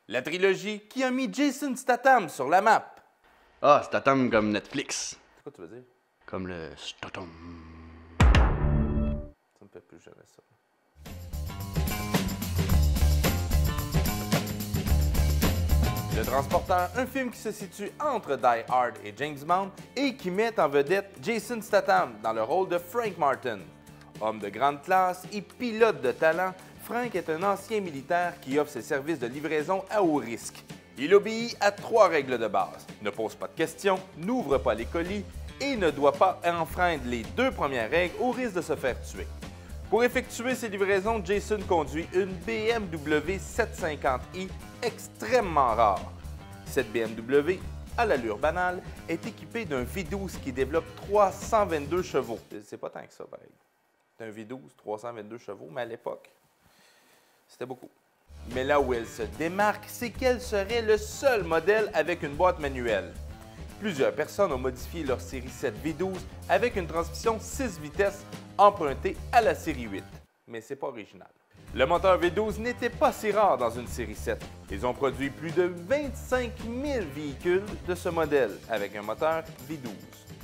La trilogie qui a mis Jason Statham sur la map. Ah, Statham comme Netflix. C'est quoi tu veux dire? Comme le Statham. Ça me fait plus jamais ça. Le Transporteur, un film qui se situe entre Die Hard et James Bond et qui met en vedette Jason Statham dans le rôle de Frank Martin. Homme de grande classe et pilote de talent, Frank est un ancien militaire qui offre ses services de livraison à haut risque. Il obéit à 3 règles de base. Ne pose pas de questions, n'ouvre pas les colis et ne doit pas enfreindre les 2 premières règles au risque de se faire tuer. Pour effectuer ses livraisons, Jason conduit une BMW 750i extrêmement rare. Cette BMW, à l'allure banale, est équipée d'un V12 qui développe 322 chevaux. C'est pas tant que ça, pareil. C'est un V12, 322 chevaux, mais à l'époque, c'était beaucoup. Mais là où elle se démarque, c'est qu'elle serait le seul modèle avec une boîte manuelle. Plusieurs personnes ont modifié leur série 7 V12 avec une transmission 6 vitesses empruntée à la série 8. Mais c'est pas original. Le moteur V12 n'était pas si rare dans une série 7. Ils ont produit plus de 25 000 véhicules de ce modèle avec un moteur V12.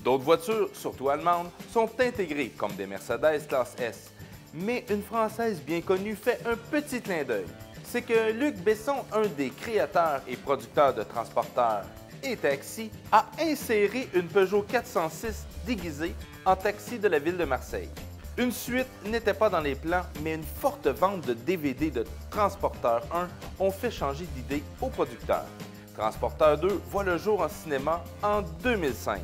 D'autres voitures, surtout allemandes, sont intégrées comme des Mercedes classe S. Mais une Française bien connue fait un petit clin d'œil. C'est que Luc Besson, un des créateurs et producteurs de Transporteur et Taxi, a inséré une Peugeot 406 déguisée en taxi de la ville de Marseille. Une suite n'était pas dans les plans, mais une forte vente de DVD de Transporteur 1 ont fait changer d'idée au producteur. Transporteur 2 voit le jour en cinéma en 2005.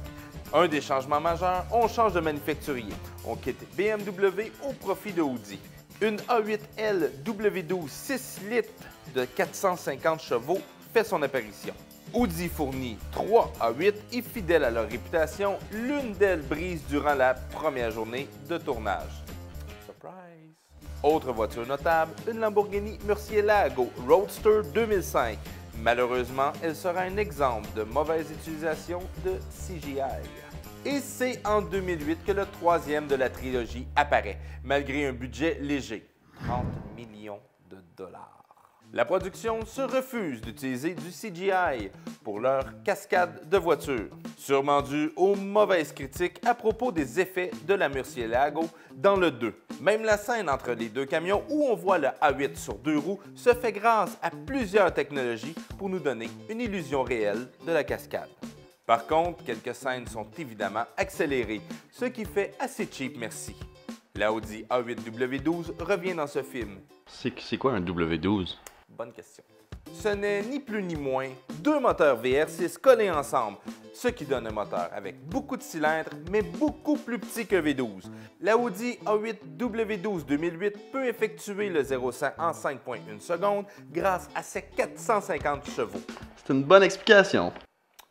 Un des changements majeurs, on change de manufacturier. On quitte BMW au profit de Audi. Une A8L W12 6 litres de 450 chevaux fait son apparition. Audi fournit 3 A8 et fidèle à leur réputation, l'une d'elles brise durant la première journée de tournage. Surprise! Autre voiture notable, une Lamborghini Murcielago Roadster 2005. Malheureusement, elle sera un exemple de mauvaise utilisation de CGI. Et c'est en 2008 que le troisième de la trilogie apparaît, malgré un budget léger, 30 millions de dollars. La production se refuse d'utiliser du CGI pour leur cascade de voitures, sûrement dû aux mauvaises critiques à propos des effets de la Murcielago dans le 2. Même la scène entre les 2 camions où on voit le A8 sur 2 roues se fait grâce à plusieurs technologies pour nous donner une illusion réelle de la cascade. Par contre, quelques scènes sont évidemment accélérées, ce qui fait assez cheap merci. La Audi A8 W12 revient dans ce film. C'est quoi un W12? Bonne question. Ce n'est ni plus ni moins 2 moteurs VR6 collés ensemble, ce qui donne un moteur avec beaucoup de cylindres, mais beaucoup plus petit que V12. La Audi A8 W12 2008 peut effectuer le 0-100 en 5,1 secondes grâce à ses 450 chevaux. C'est une bonne explication.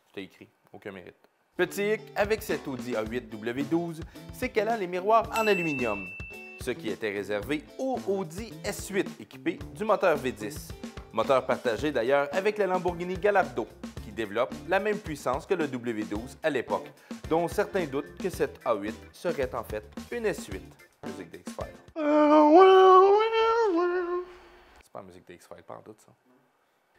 Je t'ai écrit, aucun mérite. Petit hic avec cette Audi A8 W12, c'est qu'elle a les miroirs en aluminium, ce qui était réservé au Audi S8 équipé du moteur V10. Moteur partagé d'ailleurs avec la Lamborghini Gallardo, qui développe la même puissance que le W12 à l'époque, dont certains doutent que cette A8 serait en fait une S8. Musique des X-Files. C'est pas la musique des X-Files, pas en doute ça.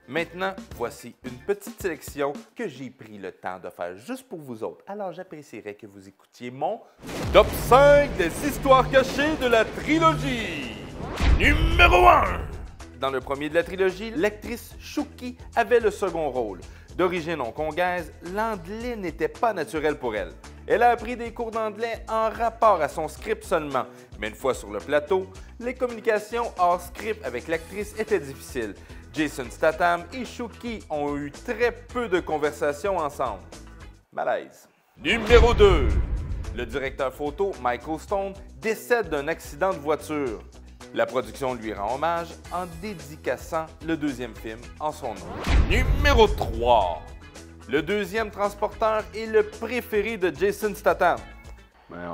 Maintenant, voici une petite sélection que j'ai pris le temps de faire juste pour vous autres. Alors j'apprécierais que vous écoutiez mon Top 5 des histoires cachées de la trilogie. Numéro 1! Dans le premier de la trilogie, l'actrice Shuki avait le second rôle. D'origine hongkongaise, l'anglais n'était pas naturel pour elle. Elle a appris des cours d'anglais en rapport à son script seulement. Mais une fois sur le plateau, les communications hors script avec l'actrice étaient difficiles. Jason Statham et Shuki ont eu très peu de conversations ensemble. Malaise. Numéro 2. Le directeur photo, Michael Stone, décède d'un accident de voiture. La production lui rend hommage en dédicaçant le deuxième film en son nom. Numéro 3. Le deuxième Transporteur est le préféré de Jason Statham. Mais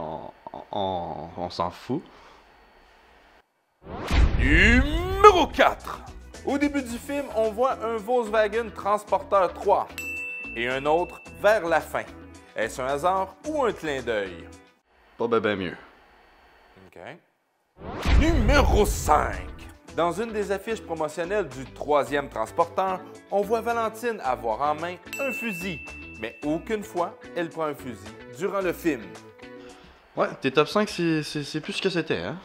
on s'en fout. Numéro 4. Au début du film, on voit un Volkswagen Transporteur 3 et un autre vers la fin. Est-ce un hasard ou un clin d'œil? Pas ben mieux. OK. Numéro 5. Dans une des affiches promotionnelles du troisième transporteur, on voit Valentine avoir en main un fusil, mais aucune fois elle prend un fusil durant le film. Ouais, tes top 5, c'est plus ce que c'était, hein?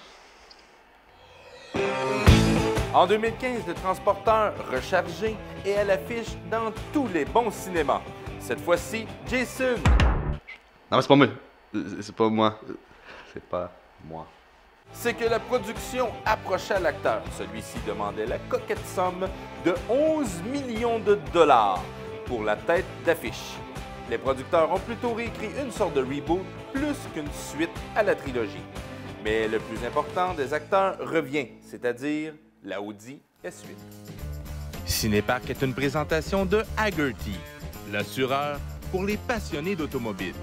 En 2015, le transporteur rechargé est à l'affiche dans tous les bons cinémas. Cette fois-ci, Jason. Non, mais c'est pas moi. C'est pas moi. C'est pas moi. C'est que la production approchait l'acteur. Celui-ci demandait la coquette somme de 11 millions de dollars pour la tête d'affiche. Les producteurs ont plutôt réécrit une sorte de reboot plus qu'une suite à la trilogie. Mais le plus important des acteurs revient, c'est-à-dire la Audi S8. Cinépark est une présentation de Hagerty, l'assureur pour les passionnés d'automobile.